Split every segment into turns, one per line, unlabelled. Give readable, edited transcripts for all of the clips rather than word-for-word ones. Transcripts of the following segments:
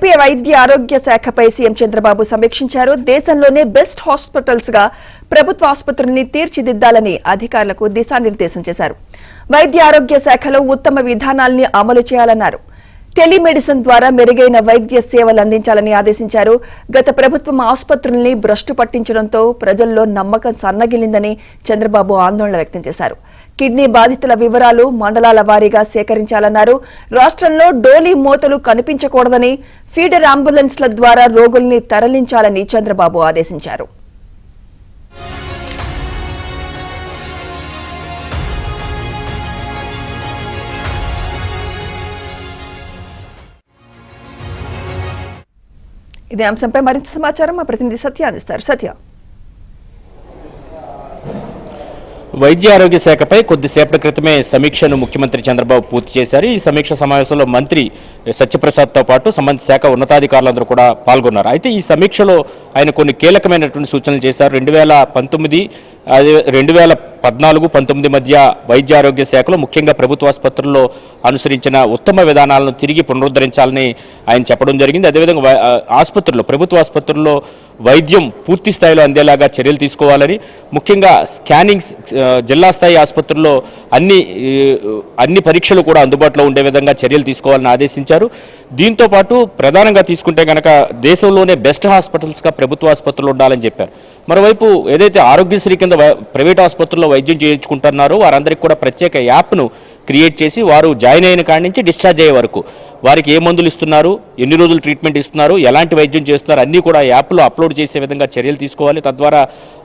AP వైద్య ఆరోగ్య శాఖపై CM Chandrababu సమీక్షించారు. దేశంలోనే బెస్ట్ హాస్పిటల్స్ గా ప్రభుత్వ ఆసుపత్రుల్ని తీర్చిదిద్దాలని అధికారులకు దిశానిర్దేశం చేశారు. వైద్య ఆరోగ్య శాఖలో ఉత్తమ విధానాల్ని అమలు చేయాలన్నారు. టెలిమెడిసిన్ ద్వారా మెరుగైన వైద్య సేవలు అందించాలని ఆదేశించారు. గత ప్రభుత్వం ఆసుపత్రుల్ని భ్రష్టు పట్టించడంతో ప్రజల్లో నమ్మకం సన్నగిల్లిందని చంద్రబాబు ఆందోళన వ్యక్తం చేశారు. కిడ్నీ బాధితుల వివరాలు మండలాల వారీగా సేకరించాలన్నారు. రాష్ట్రంలో డోలీ మోతలు కనిపించకూడదని, ఫీడర్ అంబులెన్స్ల ద్వారా రోగుల్ని తరలించాలని చంద్రబాబు ఆదేశించారు. ఇదే అంశంపై మరింత సమాచారం మా ప్రతినిధి సత్య అందిస్తారు. సత్య,
వైద్య ఆరోగ్య శాఖపై కొద్దిసేపటి క్రితమే సమీక్షను ముఖ్యమంత్రి చంద్రబాబు పూర్తి చేశారు. ఈ సమీక్ష సమావేశంలో మంత్రి సత్యప్రసాద్తో పాటు సంబంధిత శాఖ ఉన్నతాధికారులందరూ కూడా పాల్గొన్నారు. అయితే ఈ సమీక్షలో ఆయన కొన్ని కీలకమైనటువంటి సూచనలు చేశారు. 2019, 2014-19 మధ్య వైద్య ఆరోగ్య శాఖలో ముఖ్యంగా ప్రభుత్వ ఆసుపత్రుల్లో అనుసరించిన ఉత్తమ విధానాలను తిరిగి పునరుద్ధరించాలని ఆయన చెప్పడం జరిగింది. అదేవిధంగా ప్రభుత్వ ఆసుపత్రుల్లో వైద్యం పూర్తి స్థాయిలో అందేలాగా చర్యలు తీసుకోవాలని, ముఖ్యంగా స్కానింగ్స్ జిల్లా స్థాయి ఆసుపత్రుల్లో అన్ని పరీక్షలు కూడా అందుబాటులో ఉండే విధంగా చర్యలు తీసుకోవాలని ఆదేశించారు. దీంతో పాటు ప్రధానంగా తీసుకుంటే కనుక దేశంలోనే బెస్ట్ హాస్పిటల్స్గా ప్రభుత్వ ఆసుపత్రులు ఉండాలని చెప్పారు. మరోవైపు ఏదైతే ఆరోగ్యశ్రీ కింద ప్రైవేట్ ఆసుపత్రుల్లో వైద్యం చేయించుకుంటున్నారో వారందరికీ కూడా ప్రత్యేక యాప్ను క్రియేట్ చేసి వారు జాయిన్ అయిన కాడి నుంచి డిశ్చార్జ్ అయ్యే వరకు వారికి ఏ మందులు ఇస్తున్నారు, ఎన్ని రోజులు ట్రీట్మెంట్ ఇస్తున్నారు, ఎలాంటి వైద్యం చేస్తున్నారు అన్నీ కూడా యాప్లో అప్లోడ్ చేసే విధంగా చర్యలు తీసుకోవాలి. తద్వారా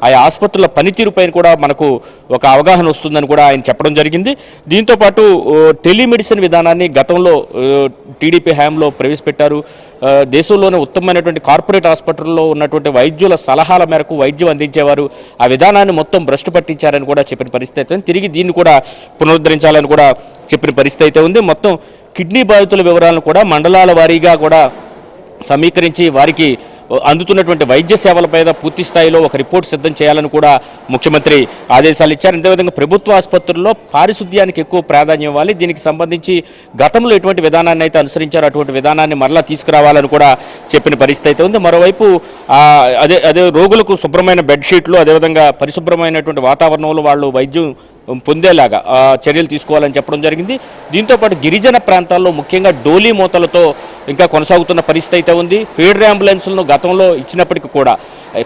ఆయా ఆసుపత్రుల పనితీరుపైన కూడా మనకు ఒక అవగాహన వస్తుందని కూడా ఆయన చెప్పడం జరిగింది. దీంతోపాటు టెలిమెడిసిన్ విధానాన్ని గతంలో టీడీపీ హయాంలో ప్రవేశపెట్టారు. దేశంలోనే ఉత్తమమైనటువంటి కార్పొరేట్ హాస్పిటల్లో ఉన్నటువంటి వైద్యుల సలహాల మేరకు వైద్యం అందించేవారు. ఆ విధానాన్ని మొత్తం భ్రష్టు పట్టించారని కూడా చెప్పిన పరిస్థితి అయితే తిరిగి దీన్ని కూడా పునరుద్ధరించాలని కూడా చెప్పిన పరిస్థితి అయితే ఉంది. మొత్తం కిడ్నీ బాధితుల వివరాలను కూడా మండలాల వారీగా కూడా సమీకరించి వారికి అందుతున్నటువంటి వైద్య సేవలపై పూర్తి స్థాయిలో ఒక రిపోర్ట్ సిద్ధం చేయాలని కూడా ముఖ్యమంత్రి ఆదేశాలు ఇచ్చారు. అదేవిధంగా ప్రభుత్వ ఆసుపత్రుల్లో పారిశుద్ధ్యానికి ఎక్కువ ప్రాధాన్యం ఇవ్వాలి. దీనికి సంబంధించి గతంలో ఎటువంటి విధానాన్ని అయితే అనుసరించారో అటువంటి విధానాన్ని మరలా తీసుకురావాలని కూడా చెప్పిన పరిస్థితి అయితే ఉంది. మరోవైపు అదే రోగులకు శుభ్రమైన బెడ్షీట్లు, అదేవిధంగా పరిశుభ్రమైనటువంటి వాతావరణంలో వాళ్ళు వైద్యం పొందేలాగా చర్యలు తీసుకోవాలని చెప్పడం జరిగింది. దీంతోపాటు గిరిజన ప్రాంతాల్లో ముఖ్యంగా డోలీ మూతలతో ఇంకా కొనసాగుతున్న పరిస్థితి అయితే ఉంది. ఫీడర్ అంబులెన్స్లను గతంలో ఇచ్చినప్పటికీ కూడా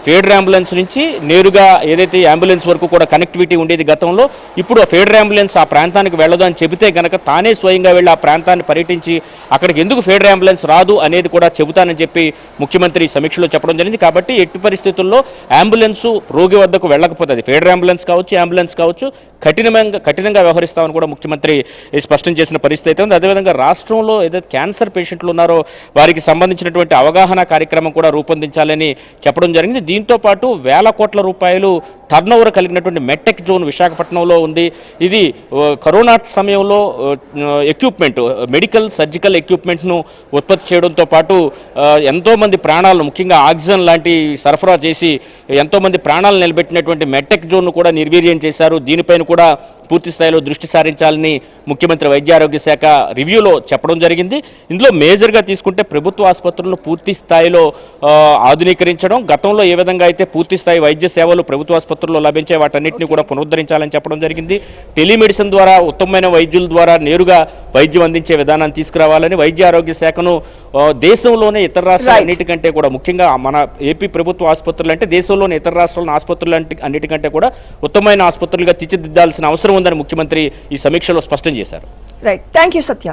ఫీడర్ అంబులెన్స్ నుంచి నేరుగా ఏదైతే అంబులెన్స్ వరకు కూడా కనెక్టివిటీ ఉండేది గతంలో, ఇప్పుడు ఆ ఫీడర్ అంబులెన్స్ ఆ ప్రాంతానికి వెళ్ళదు అని చెబితే కనుక తానే స్వయంగా వెళ్ళి ఆ ప్రాంతాన్ని పర్యటించి అక్కడికి ఎందుకు ఫీడర్ అంబులెన్స్ రాదు అనేది కూడా చెబుతానని చెప్పి ముఖ్యమంత్రి సమీక్షలో చెప్పడం జరిగింది. కాబట్టి ఎట్టి పరిస్థితుల్లో అంబులెన్సు రోగి వద్దకు వెళ్ళకపోతే, అది ఫీడర్ అంబులెన్స్ కావచ్చు, అంబులెన్స్ కావచ్చు, కఠినంగా వ్యవహరిస్తామని కూడా ముఖ్యమంత్రి స్పష్టం చేసిన పరిస్థితి అయితే ఉంది. అదేవిధంగా రాష్ట్రంలో ఏదైతే క్యాన్సర్ పేషెంట్లు ఉన్నారో వారికి సంబంధించినటువంటి అవగాహన కార్యక్రమం కూడా రూపొందించాలని చెప్పడం జరిగింది. దీంతో పాటు వేల కోట్ల రూపాయలు టర్నోవర్ కలిగినటువంటి మెట్టెక్ జోన్ విశాఖపట్నంలో ఉంది. ఇది కరోనా సమయంలో ఎక్విప్మెంట్, మెడికల్ సర్జికల్ ఎక్విప్మెంట్ను ఉత్పత్తి చేయడంతో పాటు ఎంతోమంది ప్రాణాలను, ముఖ్యంగా ఆక్సిజన్ లాంటి సరఫరా చేసి ఎంతోమంది ప్రాణాలు నిలబెట్టినటువంటి మెట్టెక్ జోన్ను కూడా నిర్వీర్యం చేశారు. దీనిపైన కూడా పూర్తి స్థాయిలో దృష్టి సారించాలని ముఖ్యమంత్రి వైద్య ఆరోగ్య శాఖ రివ్యూలో చెప్పడం జరిగింది. ఇందులో మేజర్గా తీసుకుంటే ప్రభుత్వ ఆసుపత్రులను పూర్తి స్థాయిలో ఆధునీకరించడం, గతంలో ఏ విధంగా అయితే పూర్తి స్థాయి వైద్య సేవలు ప్రభుత్వ ఆసుపత్రుల్లో లభించే వాటన్నిటిని కూడా పునరుద్ధరించాలని చెప్పడం జరిగింది. టెలిమెడిసిన్ ద్వారా ఉత్తమమైన వైద్యుల ద్వారా నేరుగా వైద్యం అందించే విధానాన్ని తీసుకురావాలని, వైద్య ఆరోగ్య శాఖను దేశంలోనే ఇతర రాష్ట్రాలన్నిటికంటే కూడా, ముఖ్యంగా మన ఏపీ ప్రభుత్వ ఆసుపత్రులు అంటే దేశంలోని ఇతర రాష్ట్రాల ఆసుపత్రులు అన్నిటికంటే కూడా ఉత్తమమైన ఆసుపత్రులుగా తీర్చిదిద్దాల్సిన అవసరం ఉందని ముఖ్యమంత్రి ఈ సమీక్షలో స్పష్టం చేశారు.
Right, thank you Satya.